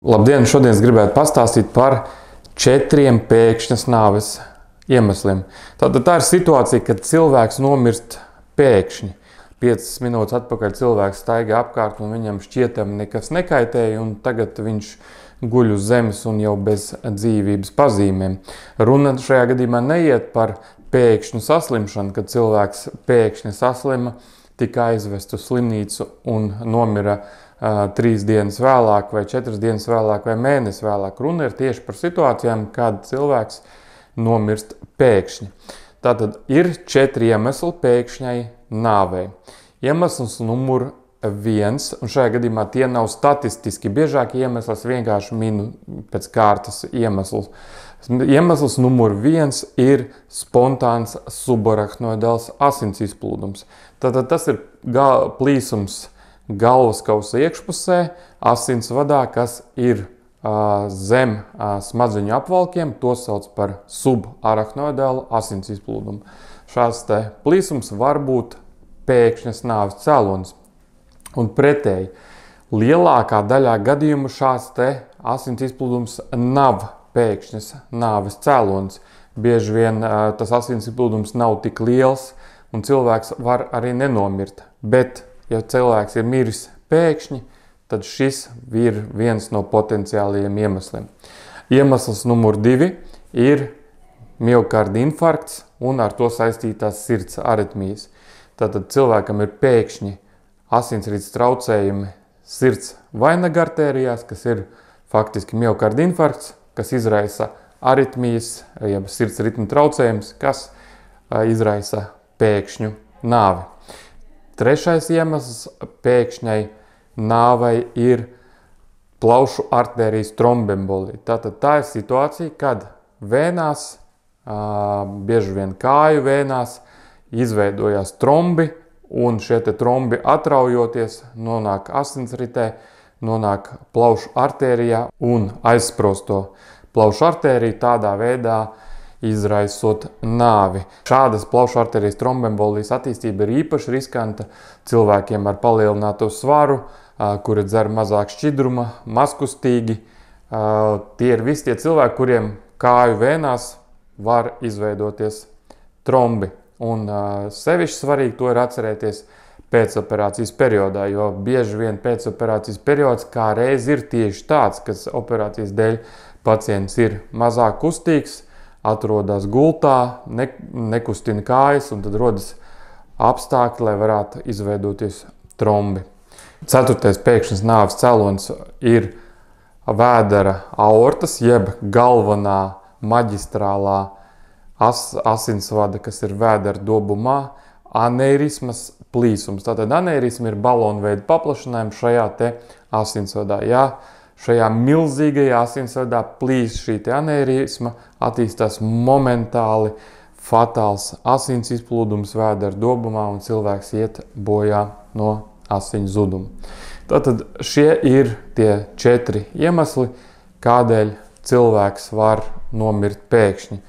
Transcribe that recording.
Labdien! Šodien es gribētu pastāstīt par 4 pēkšņas nāves iemesliem. Tātad tā ir situācija, kad cilvēks nomirst pēkšņi. 5 minūtes atpakaļ cilvēks staigā apkārt un viņam šķietami nekas nekaitēja, un tagad viņš guļ uz zemes un jau bez dzīvības pazīmēm. Runa šajā gadījumā neiet par pēkšņu saslimšanu, kad cilvēks pēkšņi saslima, tika aizvest uz slimnīcu un nomira 3 dienas vēlāk, vai 4 dienas vēlāk, vai mēnesi vēlāk. Runa ir tieši par situācijām, kad cilvēks nomirst pēkšņi. Tātad ir 4 iemesli pēkšņai nāvei. Iemesls numur 1, un šajā gadījumā tie nav statistiski biežākie iemesli, vienkārši minu pēc kārtas iemeslus. Iemesls numur 1 ir spontāns subarachnoidāls asins izplūdums. Tātad tas ir plīsums galvaskausa iekšpusē, asinsvadā, kas ir zem smadzeņu apvalkiem, to sauc par subarachnoidālu asins izplūdumu. Šāds te plīsums var būt pēkšņas nāves cēlonis. Un pretēji, lielākā daļā gadījumu šāds te asins izplūdums nav pēkšņas nāves cēlonis. Bieži vien tas asins izplūdums nav tik liels, un cilvēks var arī nenomirt. Bet, ja cilvēks ir miris pēkšņi, tad šis ir viens no potenciālajiem iemesliem. Iemesls numur 2 ir miokarda infarkts un ar to saistītās sirds aritmijas. Tātad cilvēkam ir pēkšņi asinsrites traucējumi sirds vainagartērijās, kas ir faktiski miokarda infarkts, kas izraisa aritmijas, jeb sirds ritmu traucējums, kas izraisa pēkšņu nāvi. Trešais iemesls pēkšņai nāvei ir plaušu artērijas trombembolija. Tātad tā ir situācija, kad vēnās, bieži vien kāju vēnās, izveidojās trombi, un šie trombi atraujoties nonāk asinsritē, nonāk plaušu artērijā un aizsprosto plaušu artēriju, tādā veidā izraisot nāvi. Šādas plaušu artērijas trombembolijas attīstība ir īpaši riskanta cilvēkiem ar palielināto svaru, kuri dzer mazāk šķidruma, mazkustīgi. Tie ir visi tie cilvēki, kuriem kāju vēnās var izveidoties trombi. Un sevišķi svarīgi to ir atcerēties pēcoperācijas periodā, jo bieži vien pēcoperācijas periods kā reiz ir tieši tāds, kas operācijas dēļ pacients ir mazāk kustīgs, atrodas gultā, nekustina kājas, un tad rodas apstākļi, lai varētu izveidoties trombi. 4. pēkšņas nāves cēlonis ir vēdera aortas, jeb galvenā maģistrālā asinsvada, kas ir vēdera dobumā, aneirismas plīsums. Tātad aneirisma ir balonveida paplašinājums šajā te asinsvadā. Ja šajā milzīgajā asinsvadā plīs šī te aneirisma, attīstās momentāli fatāls asins izplūdums vēdera dobumā, un cilvēks iet bojā no asiņu zuduma. Tātad šie ir tie 4 iemesli, kādēļ cilvēks var nomirt pēkšņi.